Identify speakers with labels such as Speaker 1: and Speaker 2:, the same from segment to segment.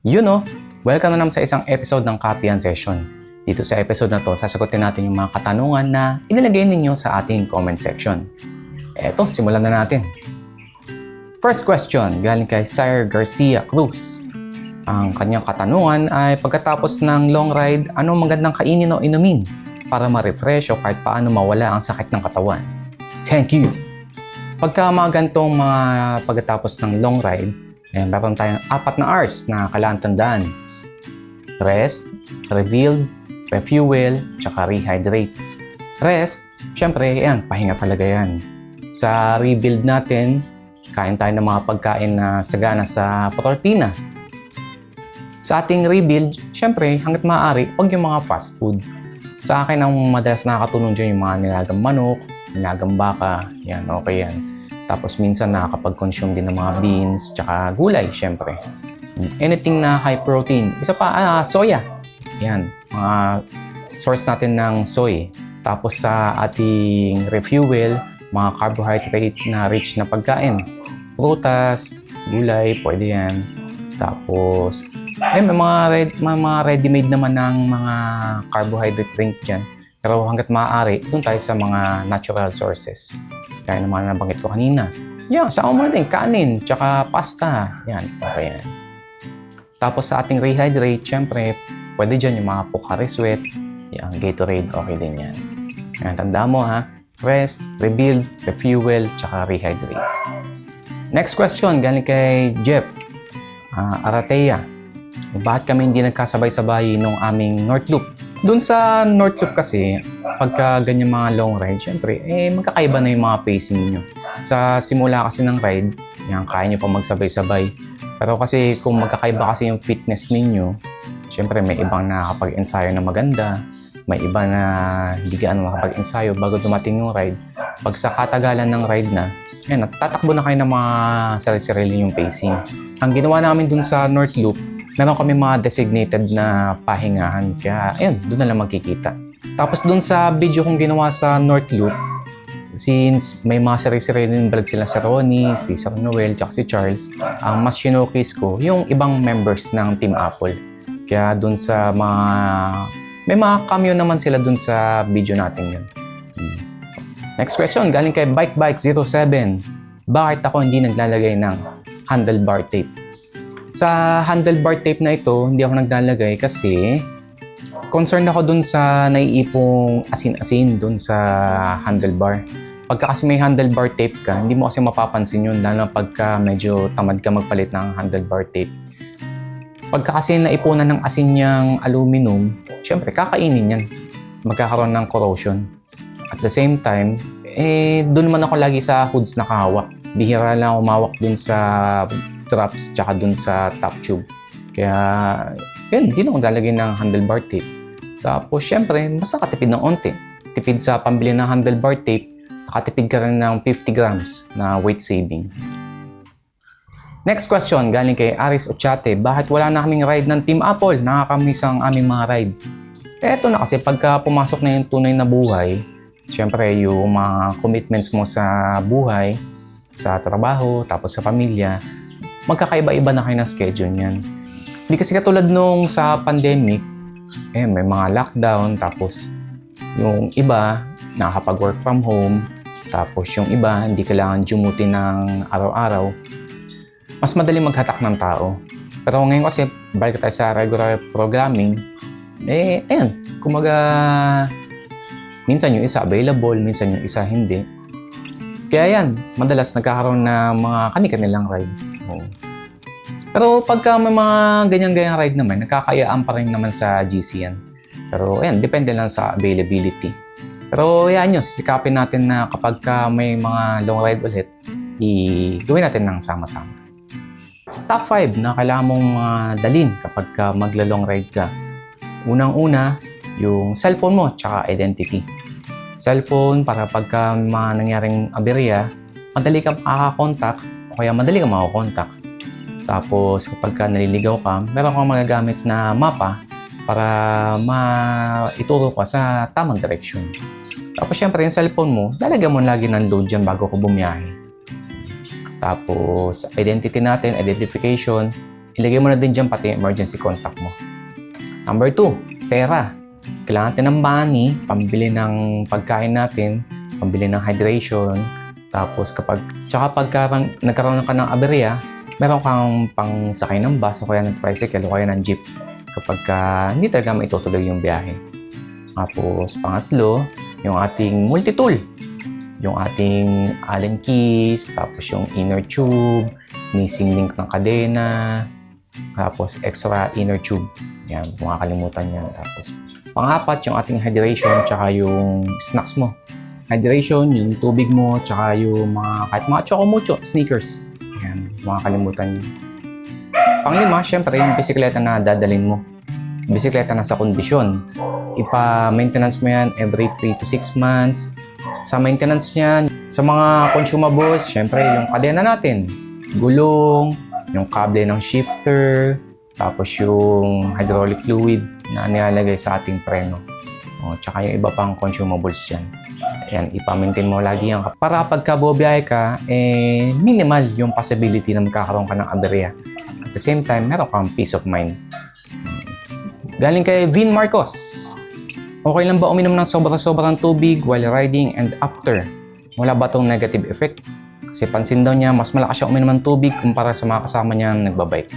Speaker 1: You know, welcome na naman sa isang episode ng Copy and Session. Dito sa episode na to, sasagutin natin yung mga katanungan na inilagay ninyo sa ating comment section. Eto, simulan na natin. First question, galing kay Sir Garcia Cruz. Ang kanyang katanungan ay pagkatapos ng long ride, anong magandang kainin o inumin para ma-refresh o kahit paano mawala ang sakit ng katawan? Thank you! Pagka mga gantong mga pagkatapos ng long ride, meron tayong 4 na R's na kailangan tandaan. Rest, rebuild, refuel, tsaka rehydrate. Rest, syempre, pahinga talaga yan. Sa rebuild natin, kain tayo ng mga pagkain na sagana sa protina. Sa ating rebuild, syempre, hanggat maaari, huwag yung mga fast food. Sa akin, ang madalas nakakatulong dyan yung mga nilagang manok, nilagang baka, yan, okay yan. Tapos minsan nakakapag-consume din ng mga beans, tsaka gulay, syempre. Anything na high protein. Isa pa, soya. Yan, mga source natin ng soy. Tapos sa ating refuel, mga carbohydrate na rich na pagkain. Prutas, gulay, pwede yan. Tapos, may mga ready-made naman ng mga carbohydrate drink dyan. Pero hanggat maaari, doon tayo sa mga natural sources. Kaya naman nabanggit ko kanina. Yan, sa mo din, kanin, tsaka pasta. Yan, okay yan. Tapos sa ating rehydrate, syempre, pwede dyan yung mga Pocari Sweat, yung Gatorade, okay din yan. Yan, tanda mo ha, rest, rebuild, refuel, tsaka rehydrate. Next question, galing kay Jeff Aratea. Bakit kami hindi nagkasabay-sabay nung aming North Loop? Doon sa North Loop kasi, pagka ganyan mga long ride, syempre, magkakaiba na yung mga pacing niyo. Sa simula kasi ng ride, yan, kaya nyo pa magsabay-sabay. Pero kasi kung magkakaiba kasi yung fitness ninyo, syempre may ibang nakakapag-ensayo na maganda, may iba na hindi gaano makapag-ensayo bago dumating yung ride. Pag sa katagalan ng ride na, yan, tatakbo na kayo ng mga sarili-sarili yung pacing. Ang ginawa namin dun sa North Loop, meron kami mga designated na pahingahan. Kaya, ayun, doon na lang magkikita. Tapos doon sa video kong ginawa sa North Loop, since may mga sarili-sariling vlog sila sa Ronnie, si Sir Noel, tsaka si Charles, ang mas showcase ko yung ibang members ng Team Apple. Kaya doon sa mga... May mga cameo naman sila doon sa video natin yun. Next question, galing kay BikeBike07. Bakit ako hindi naglalagay ng handlebar tape? Sa handlebar tape na ito, hindi ako naglalagay kasi concerned ako dun sa naiipong asin-asin dun sa handlebar. Pagka kasi may handlebar tape ka, hindi mo kasi mapapansin yun, lalo na pagka medyo tamad ka magpalit ng handlebar tape. Pagka kasi naipunan ng asin niyang aluminum, syempre kakainin yan. Magkakaroon ng corrosion. At the same time, dun naman ako lagi sa hoods nakahawak. Bihira lang umawak dun sa straps tsaka dun sa top tube. Kaya, yun, hindi na akong lalagyan ng handlebar tape. Tapos, syempre, mas nakatipid ng onti. Tipid sa pambili ng handlebar tape, nakatipid ka rin ng 50 grams na weight saving. Next question, galing kay Aris Ochate. Bakit wala na kaming ride ng Team Apple? Nakakamiss ang aming mga ride. Eto na kasi, pagka pumasok na yung tunay na buhay, syempre, yung mga commitments mo sa buhay, sa trabaho, tapos sa pamilya, magkakaiba-iba na kayo ng schedule niyan. Hindi kasi katulad nung sa pandemic, may mga lockdown, tapos yung iba nakakapag-work from home, tapos yung iba hindi kailangan dumuti ng araw-araw. Mas madali maghatak ng tao. Pero ngayon kasi, balik tayo sa regular programming, kumaga, minsan yung isa available, minsan yung isa hindi. Kaya yan, madalas nagkakaroon na mga kani-kanilang ride. Pero pagka may mga ganyan-ganyang ride naman, nagkakayaan pa rin naman sa GC yan. Pero ayan, depende lang sa availability. Pero yan yun, sisikapin natin na kapag may mga long ride ulit, gawin natin ng sama-sama. Top 5 na kailangan mong dalhin kapag magla-long ride ka. Unang-una, yung cellphone mo tsaka identity. Cellphone para pagka mga nangyaring aberya, madali ka makakakontak o kaya madali ka makakontak. Tapos kapag naliligaw ka, meron kang magagamit na mapa para maituro ka sa tamang direksyon. Tapos syempre yung cellphone mo, lalagyan mo lagi ng load dyan bago ko bumiyahe. Tapos identity natin, identification, ilagay mo na din dyan pati emergency contact mo. Number 2, pera. Kailangan natin ng money, pambili ng pagkain natin, pambili ng hydration. Tapos tsaka pagka nagkaroon ka ng aberya, meron kang pang sakay ng bus o kaya ng tricycle o kaya ng jeep kapag hindi talaga maitutuloy yung biyahe. Tapos pangatlo, yung ating multi-tool. Yung ating Allen keys, tapos yung inner tube, missing link ng kadena, tapos extra inner tube. Yan, mga kalimutan yan. Tapos pang-apat, yung ating hydration, tsaka yung snacks mo. Hydration, yung tubig mo, tsaka yung kahit mga choco-mucho, sneakers. Yan, mga kalimutan yun. Pang-lima, syempre, yung bisikleta na dadalhin mo. Bisikleta na sa kondisyon. Ipa-maintenance mo yan every 3 to 6 months. Sa maintenance niyan, sa mga consumables, syempre yung kadena natin, gulong, yung kable ng shifter, tapos yung hydraulic fluid na nilalagay sa ating preno. Tsaka yung iba pang consumables dyan. Ayan, ipa-maintain mo lagi yan. Para pagka bubiyahe ka, minimal yung possibility na magkakaroon ka ng aberya. At the same time, meron kang peace of mind. Galing kay Vin Marcos. Okay lang ba uminom ng sobra-sobrang tubig while riding and after? Wala ba itong negative effect? Kasi pansin daw niya, mas malakas siya uminom ng tubig kumpara sa mga kasama niya nagbabike.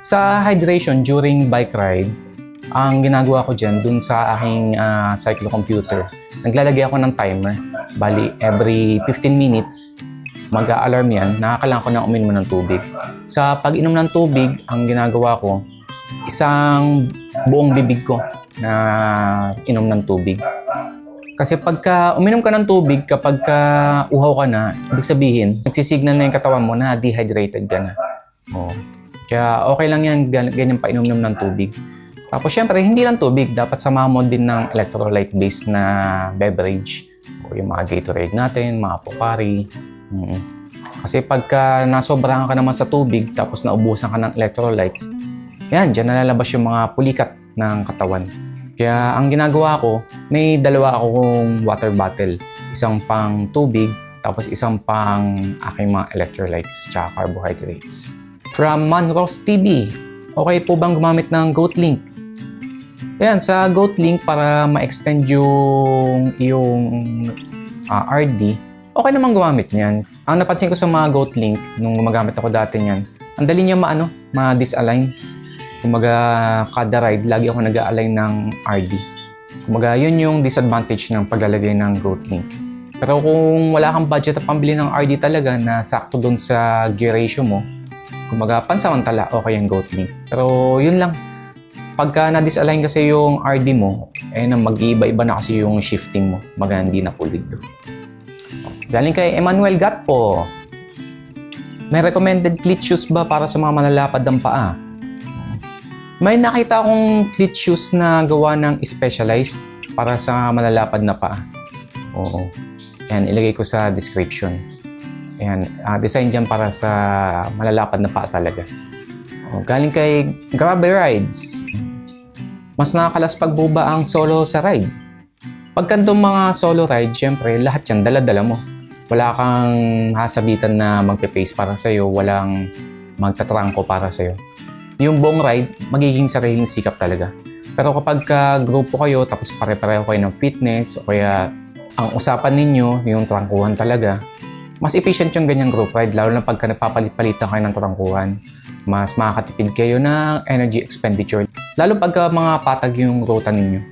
Speaker 1: Sa hydration during bike ride, ang ginagawa ko dyan dun sa aking cyclocomputer, naglalagay ako ng timer. Bali, every 15 minutes, mag-a-alarm yan, nakakailangan ko na uminom ng tubig. Sa pag-inom ng tubig, ang ginagawa ko, isang buong bibig ko na inom ng tubig. Kasi pagka uminom ka ng tubig, kapag uhaw ka na, ibig sabihin, nagsisignal na yung katawan mo na dehydrated ka na. Kaya okay lang yan, ganyan pa inom ng tubig. Tapos syempre, hindi lang tubig, dapat samahan mo din ng electrolyte-based na beverage. O yung mga Gatorade natin, mga Pocari. Kasi pagka nasobrahan ka naman sa tubig, tapos naubusan ka ng electrolytes, yan, dyan nalalabas yung mga pulikat ng katawan. Kaya ang ginagawa ko, may dalawa akong water bottle. Isang pang tubig, tapos isang pang aking mga electrolytes tsaka carbohydrates. From Manros TV, okay po bang gumamit ng GoatLink? Yan, sa GoatLink para ma-extend yung RD, okay naman gumamit niyan. Ang napansin ko sa mga GoatLink, nung gumagamit ako dati niyan, ang dali niya ma-disalign. Kumaga, kada ride, lagi ako nag-a-align ng RD. Kumaga, yun yung disadvantage ng paglalagay ng GoatLink. Pero kung wala kang budget at pambili ng RD talaga na sakto dun sa gear ratio mo, kumaga, pansamantala, okay yung GoatLink. Pero yun lang. Pagka na-disalign kasi yung RD mo, mag-iiba-iba na kasi yung shifting mo. Kumaga, hindi na pulido. Galing kay Emmanuel Gatpo. May recommended cleat shoes ba para sa mga malalapad ng paa? May nakita akong cleat shoes na gawa ng specialized para sa malalapad na paa. Oo. Ayan, ilagay ko sa description. Ayan, design dyan para sa malalapad na paa talaga. Galing kay Grabber Rides. Mas nakakalaspag po ba ang solo sa ride? Pagkantong mga solo ride, syempre, lahat yan dala-dala mo. Wala kang hasabitan na magpe-pace para sa'yo, walang magtatrangko para sa'yo. Yung buong ride, magiging sariling sikap talaga. Pero kapag grupo kayo, tapos pare-pareho kayo ng fitness, o kaya ang usapan ninyo, yung trangkuhan talaga, mas efficient yung ganyang group ride, lalo na pagka nagpapalit-palitan kayo ng trangkuhan. Mas makakatipid kayo ng energy expenditure. Lalo pagka mga patag yung ruta ninyo.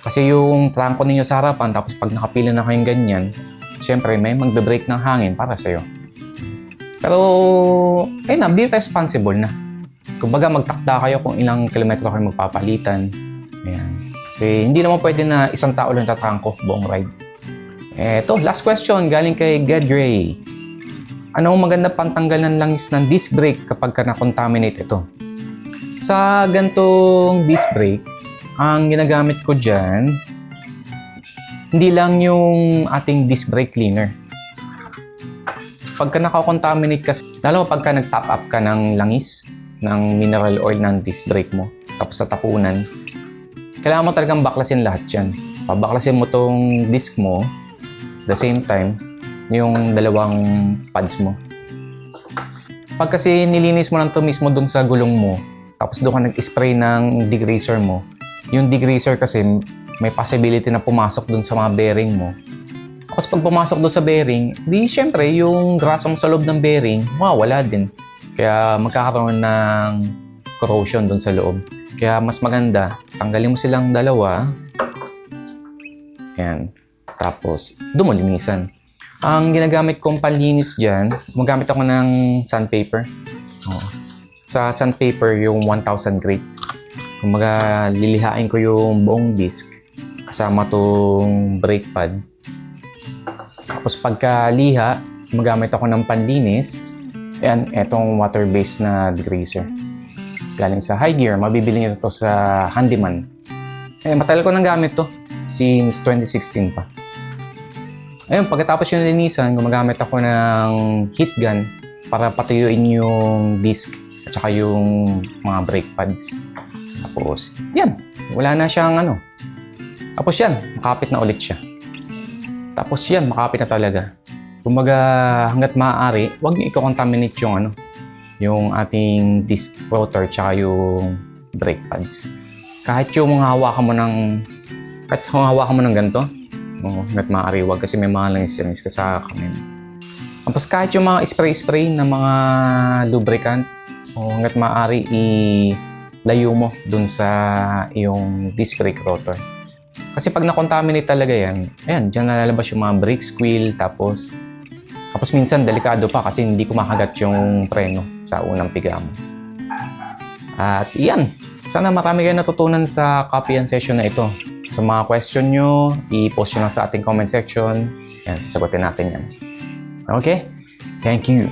Speaker 1: Kasi yung trangko ninyo sa harapan, tapos pag nakapila na kayong ganyan, syempre may magbe-break ng hangin para sa'yo. Pero, ayun na, be responsible na. Kumbaga, magtakda kayo kung ilang kilometro kayo magpapalitan. Ayan. Kasi hindi naman pwede na isang tao lang tatrangko buong ride. Eto, last question, galing kay Ged Gray. Anong maganda pantanggal ng langis ng disc brake kapag na-contaminate ito? Sa gantong disc brake, ang ginagamit ko dyan, hindi lang yung ating disc brake cleaner. Pagka nakakontaminate kasi, lalo pagka nag-top up ka ng langis, ng mineral oil ng disc brake mo, tapos sa tapunan, kailangan mo talagang baklasin lahat yan. Pabaklasin mo tong disc mo, the same time, yung dalawang pads mo. Pag kasi nilinis mo lang to mismo dun sa gulong mo, tapos doon ka nag-spray ng degreaser mo, yung degreaser kasi may possibility na pumasok dun sa mga bearing mo. Tapos pag pumasok doon sa bearing, di syempre yung grasa mo sa loob ng bearing, mawawala din. Kaya magkakaroon ng corrosion doon sa loob. Kaya mas maganda, tanggalin mo silang dalawa. Ayan. Tapos, doon mo linisan. Ang ginagamit kong panlinis dyan, magamit ako ng sandpaper. Sa sandpaper, yung 1000 grit. Kumaga, lilihain ko yung buong disc kasama tong brake pad. Tapos pagkaliha, magamit ako ng panlinis. Ayan, etong water-based na degreaser. Galing sa High Gear, mabibili nyo ito sa Handyman. Matagal ko nang gamit to since 2016 pa. Ayun, pagkatapos yung linisan, gumagamit ako ng heat gun para patuyuin yung disc at saka yung mga brake pads. Tapos, yan. Wala na siyang ano. Tapos yan, makapit na ulit siya. Tapos yan, makapit na talaga. Kumbaga, hanggat maaari, huwag niyo i-contaminate yung ano, yung ating disc rotor tsaka yung brake pads. Kahit yung hawakan mo ng ganito, hanggat maaari, huwag kasi may mga langis-langis ka sa kamay. Tapos kahit yung mga spray-spray na mga lubricant, hanggat maaari, ilayo mo dun sa yung disc brake rotor. Kasi pag na-contaminate talaga yan, ayan, dyan nalalabas yung mga brake squeal, tapos minsan delikado pa kasi hindi kumakagat yung preno sa unang piga mo. At yan, sana marami kayo natutunan sa copy and session na ito. Sa mga question nyo, i-post nyo lang sa ating comment section. Yan, sasagutin natin yan. Okay? Thank you.